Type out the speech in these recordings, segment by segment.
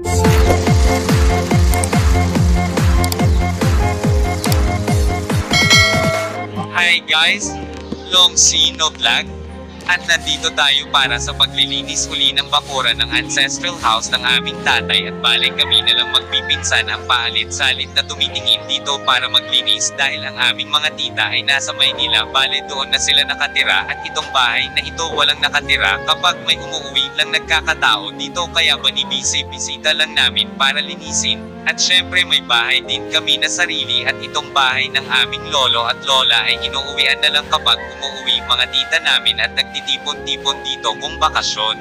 Hi guys! Long C no vlog. At nandito tayo para sa paglilinis uli ng bakuran ng ancestral house ng aming tatay at bale kami na lang magpipinsan ang paalit-salit na tumitingin dito para maglinis dahil ang aming mga tita ay nasa Maynila bale doon na sila nakatira at itong bahay na ito walang nakatira kapag may umuwi lang nagkakatao dito kaya banibisi-bisita lang namin para linisin. At syempre may bahay din kami na sarili at itong bahay ng aming lolo at lola ay inuuwian na lang kapag umuwi mga tita namin at nagtitipon-tipon dito kung bakasyon.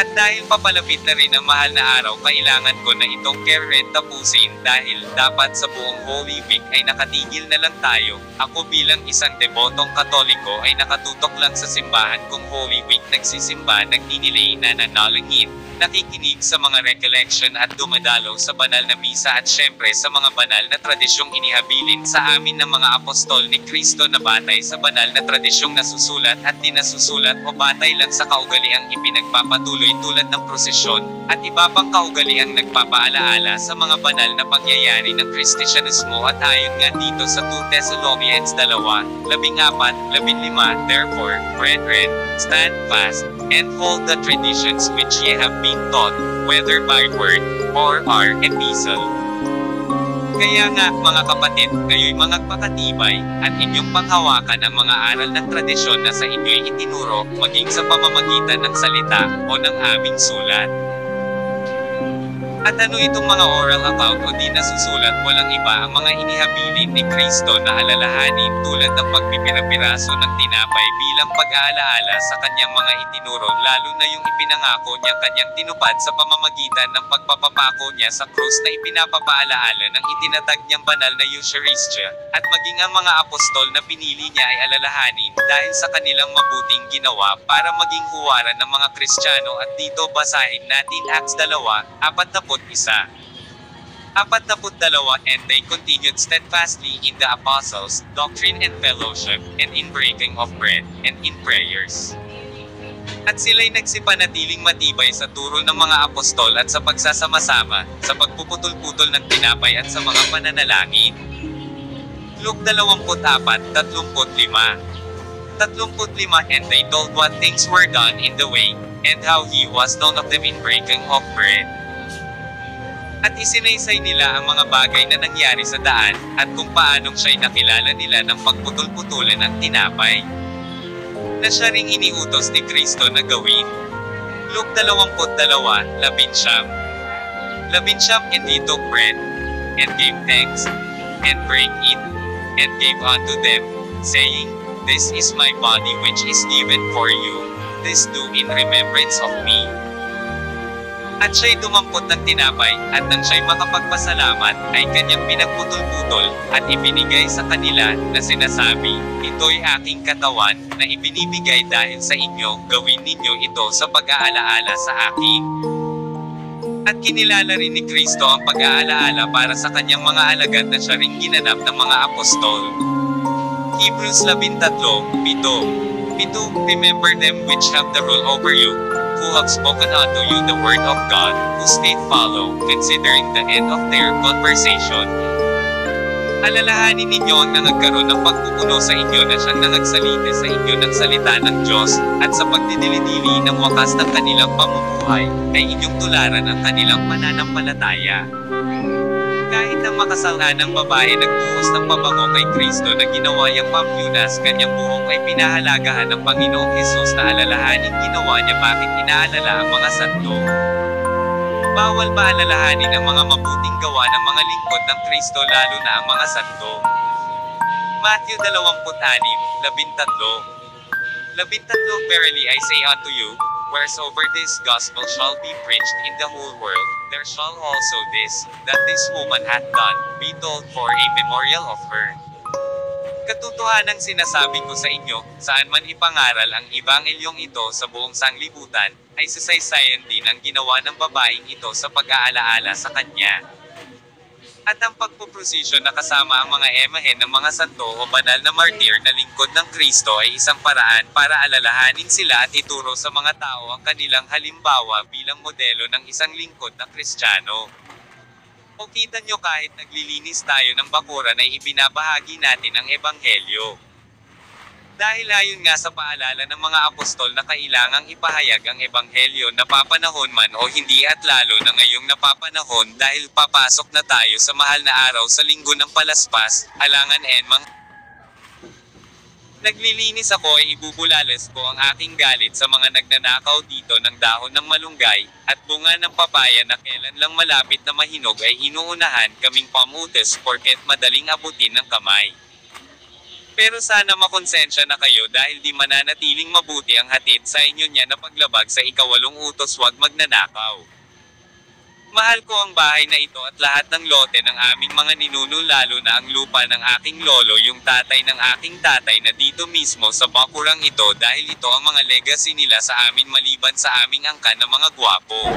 At dahil papalapit na rin ang mahal na araw kailangan ko na itong care rent tapusin dahil dapat sa buong Holy Week ay nakatigil na lang tayo. Ako bilang isang debotong Katoliko ay nakatutok lang sa simbahan kung Holy Week nagsisimba, nagninilay na nanalangin, nakikinig sa mga recollection at dumadalaw sa banal na misa at syempre sa mga banal na tradisyong inihabilin sa amin ng mga apostol ni Kristo na batay sa banal na tradisyong nasusulat at dinasusulat o batay lang sa kaugaliang ipinagpapatuloy tulad ng prosesyon, at iba pang kaugaliang nagpapaalaala sa mga banal na pangyayari ng Kristyanismo at ayon nga dito sa 2 Thessalonians 2:14-15, therefore, brethren, stand fast, and hold the traditions which ye have been taught, whether by word, or our epistle. Kaya nga, mga kapatid, kayo'y magpakatibay, at inyong panghawakan ang mga aral ng tradisyon na sa inyo'y itinuro, maging sa pamamagitan ng salita, o ng aming sulat. At ano itong mga oral account o di nasusulat walang iba ang mga inihabilin ni Kristo na alalahanin tulad ng pagpipira-piraso ng tinapay bilang pag-aalaala sa kanyang mga itinuro lalo na yung ipinangako niyang kanyang tinupad sa pamamagitan ng pagpapapako niya sa krus na ipinapapaalaala ng itinatag niyang banal na Eucharistia, at maging ang mga apostol na pinili niya ay alalahanin dahil sa kanilang mabuting ginawa para maging huwaran ng mga Kristiyano at dito basahin natin Acts 2:41. 42, and they continued steadfastly in the apostles' doctrine and fellowship, and in breaking of bread, and in prayers. At sila'y nagsipanatiling matibay sa turo ng mga apostol at sa pagsasama-sama, sa pagpuputol-putol ng tinapay at sa mga pananalangin. Luke 24:35. And they told what things were done in the way, and how he was known of them in breaking of bread. At isinaysay nila ang mga bagay na nangyari sa daan, at kung paanong siya'y nakilala nila ng pagputol-putulan ng tinapay, na siya ring iniutos ni Kristo na gawin. Luke 22:11. And he took bread, and gave thanks, and brake it, and gave unto them, saying, This is my body which is given for you, this do in remembrance of me. At siya'y dumampot ng tinapay, at nang siya'y makapagpasalamat, ay kanyang pinagputol-putol, at ibinigay sa kanila, na sinasabi, Ito'y aking katawan, na ibinibigay dahil sa inyo, gawin ninyo ito sa pag-aalaala sa akin. At kinilala rin ni Kristo ang pag-aalaala para sa kanyang mga alagad na siya ring ginanap ng mga apostol. Hebrews 13:7. Remember them which have the rule over you, who have spoken unto you the word of God, whose faith follow, considering the end of their conversation. Alalahanin ninyo ang nangagkaroon ng pagpupuno sa inyo na siyang nangagsalita sa inyo ng salita ng Diyos, at sa pagdidili-dili ng wakas ng kanilang pamumuhay, ay inyong tularan ang kanilang pananampalataya. Kahit ang makasalanang babae nagbuhos ng pabango kay Kristo na ginawa niyang pamyunas, kanyang buhok ay pinahalagahan ng Panginoong Hesus na alalahanin ginawa niya bakit inaalala ang mga santo. Bawal ba alalahanin ang mga mabuting gawa ng mga lingkod ng Kristo lalo na ang mga santo? Matthew 26:13. Verily I say unto you, wheresoever this gospel shall be preached in the whole world, there shall also that this woman hath done, be told for a memorial of her. Katotohanang sinasabi ko sa inyo, saan man ipangaral ang ebangelyong ito sa buong sanglibutan, ay sasaysayan din ang ginawa ng babaeng ito sa pag-aalaala sa kanya. At ang pagpuprosesyon na kasama ang mga imahen ng mga santo o banal na martir na lingkod ng Kristo ay isang paraan para alalahanin sila at ituro sa mga tao ang kanilang halimbawa bilang modelo ng isang lingkod na Kristiyano. O kita nyo, kahit naglilinis tayo ng bakuran ay ibinabahagi natin ang Ebanghelyo. Dahil ayon nga sa paalala ng mga apostol na kailangang ipahayag ang Ebanghelyo napapanahon man o hindi, at lalo na ngayong napapanahon dahil papasok na tayo sa mahal na araw sa linggo ng palaspas, alangan enmang naglilinis ako ay ibubulalas ko ang aking galit sa mga nagnanakaw dito ng dahon ng malunggay, at bunga ng papaya na kailan lang malapit na mahinog ay inuunahan kaming pamutas porket madaling abutin ng kamay. Pero sana makonsensya na kayo dahil di mananatiling mabuti ang hatid sa inyo niya na paglabag sa ikawalong utos, huwag magnanakaw. Mahal ko ang bahay na ito at lahat ng lote ng aming mga ninuno, lalo na ang lupa ng aking lolo, yung tatay ng aking tatay na dito mismo sa bakurang ito, dahil ito ang mga legacy nila sa amin maliban sa aming angkan na mga gwapo.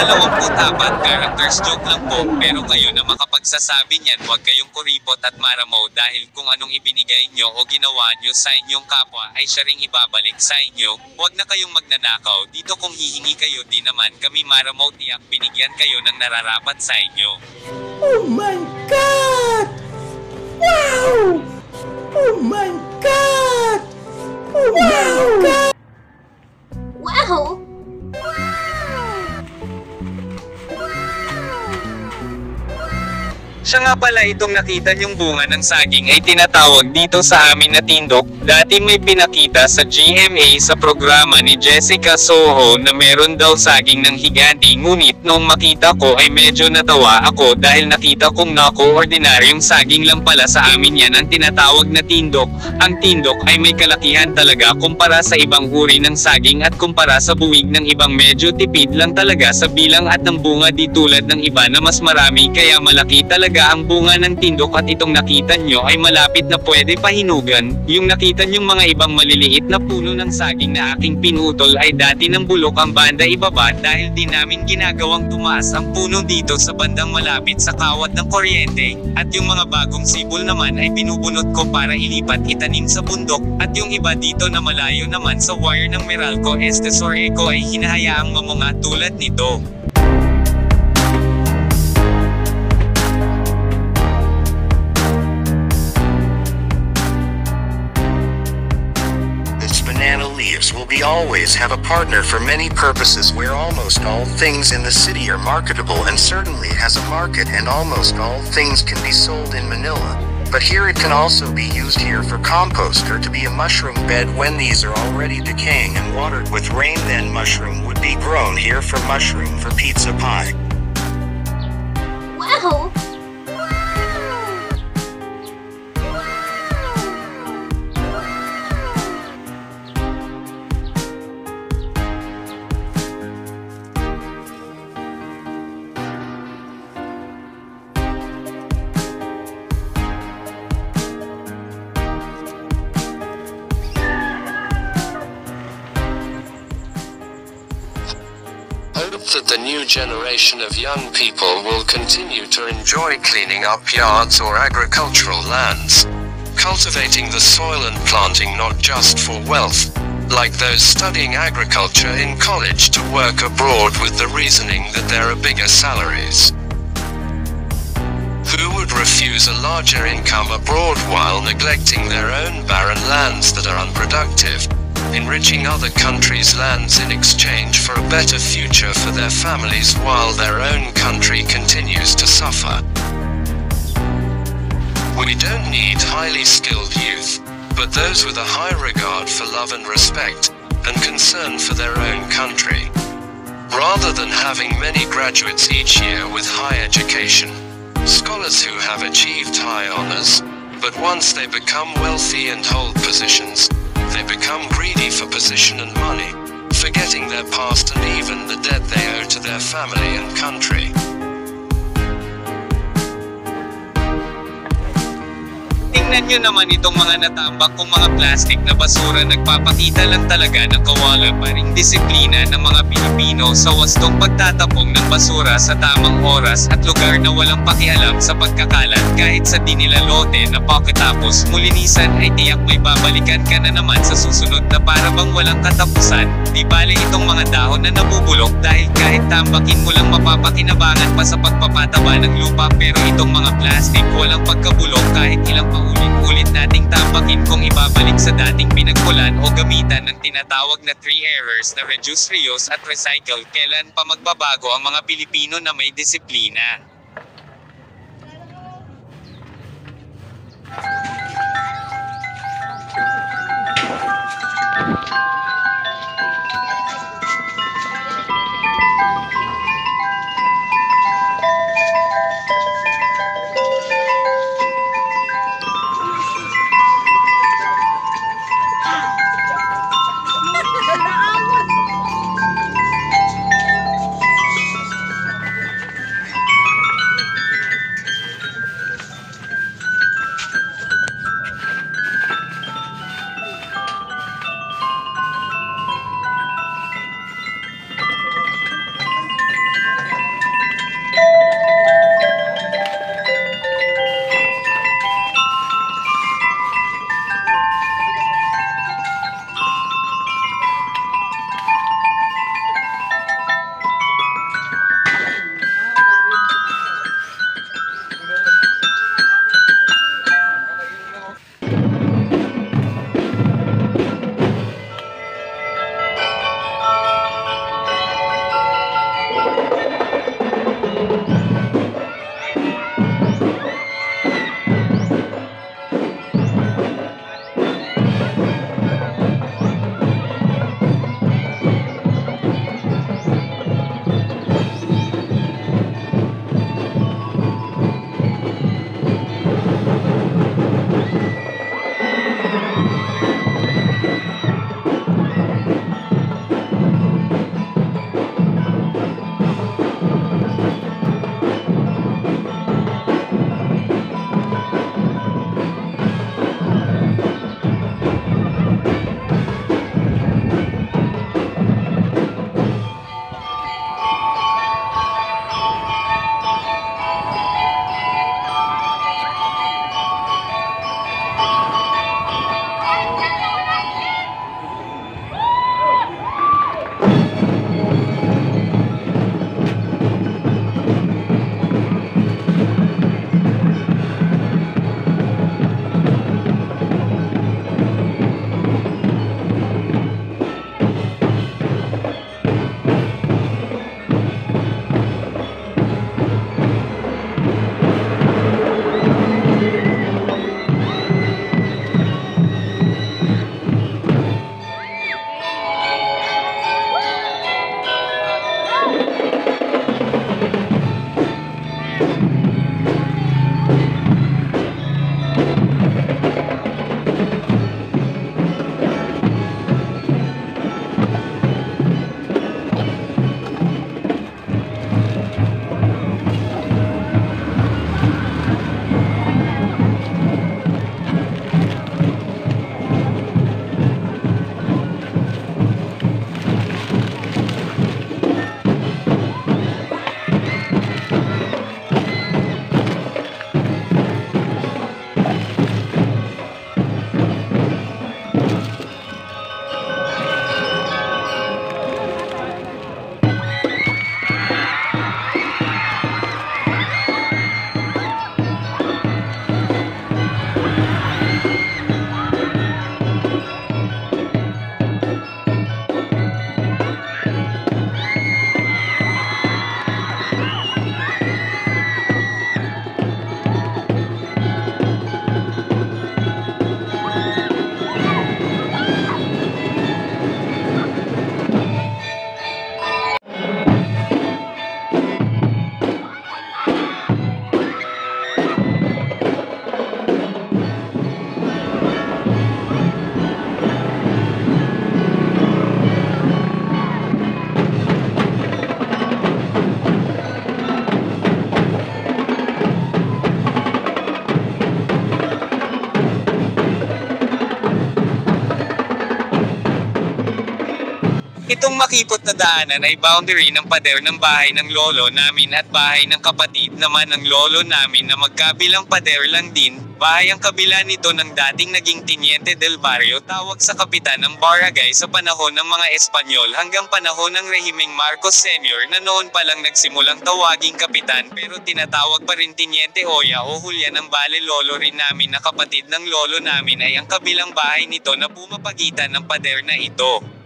24 characters, joke lang po, pero kayo na makapagsasabi niyan, huwag kayong kuripot at maramaw dahil kung anong ibinigay nyo o ginawa nyo sa inyong kapwa ay siya ring ibabalik sa inyo. Huwag na kayong magnanakaw dito, kung hihingi kayo di naman kami maramaw, tiyak binigyan kayo ng nararapat sa inyo. Oh my God! Wow! Oh my God! Oh my God! Wow! Siya nga pala, itong nakita niyong bunga ng saging ay tinatawag dito sa amin na tindok. Dati may pinakita sa GMA sa programa ni Jessica Soho na meron daw saging ng higanti, ngunit nung makita ko ay medyo natawa ako dahil nakita kong naku, ordinaryong saging lang pala sa amin yan ang tinatawag na tindok. Ang tindok ay may kalakihan talaga kumpara sa ibang uri ng saging at kumpara sa buwig ng ibang medyo tipid lang talaga sa bilang at ng bunga, di tulad ng iba na mas marami, kaya malaki talaga ang bunga ng tindok. At itong nakita nyo ay malapit na pwede pahinugan. Yung nakita nyong mga ibang maliliit na puno ng saging na aking pinutol ay dati ng bulok ang banda ibaba dahil di namin ginagawang tumaas ang puno dito sa bandang malapit sa kawat ng kuryente, at yung mga bagong sibol naman ay binubunot ko para ilipat itanim sa bundok, at yung iba dito na malayo naman sa wire ng Meralco Estes or Eco ay hinahayaang mamunga tulad nito. Banana leaves will be always have a partner for many purposes, where almost all things in the city are marketable and certainly has a market, and almost all things can be sold in Manila. But here it can also be used here for compost or to be a mushroom bed when these are already decaying and watered with rain. Then mushroom would be grown here for mushroom for pizza pie. Wow! That the new generation of young people will continue to enjoy cleaning up yards or agricultural lands, cultivating the soil and planting not just for wealth, like those studying agriculture in college to work abroad with the reasoning that there are bigger salaries. Who would refuse a larger income abroad while neglecting their own barren lands that are unproductive, enriching other countries' lands in exchange for a better future for their families while their own country continues to suffer? We don't need highly skilled youth, but those with a high regard for love and respect, and concern for their own country. Rather than having many graduates each year with high education, scholars who have achieved high honors, but once they become wealthy and hold positions, they become greedy for position and money, forgetting their past and even the debt they owe to their family and country. Tingnan nyo naman itong mga natambak kong mga plastic na basura, nagpapakita lang talaga ng kawalan pa ring disiplina ng mga Pilipino sa wastong pagtatapong ng basura sa tamang oras at lugar na walang pakialam sa pagkakalat kahit sa di nila lote na pagkatapos mulinisan ay tiyak may babalikan ka na naman sa susunod na para bang walang katapusan. Di bale itong mga dahon na nabubulok dahil kahit tambakin mo lang mapapakinabangan pa sa pagpapataba ng lupa, pero itong mga plastic walang pagkabulok kahit ilang paulit-ulit nating tambakin kung ibabalik sa dating pinagmulan o gamitan ng tinatawag na 3 errors na reduce, reuse at recycle. Kailan pa magbabago ang mga Pilipino na may disiplina? makipot na daanan ay boundary ng pader ng bahay ng lolo namin at bahay ng kapatid naman ng lolo namin na magkabilang pader lang din. Bahay ang kabila nito ng dating naging Teniente del Barrio, tawag sa kapitan ng barangay sa panahon ng mga Espanyol hanggang panahon ng rehimeng Marcos Sr. na noon pa lang nagsimulang tawaging kapitan pero tinatawag pa rin Teniente Oya o Julian ng bale lolo rin namin na kapatid ng lolo namin ay ang kabilang bahay nito na pumapagitan ng pader na ito.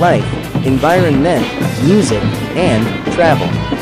Life, environment, music, and travel.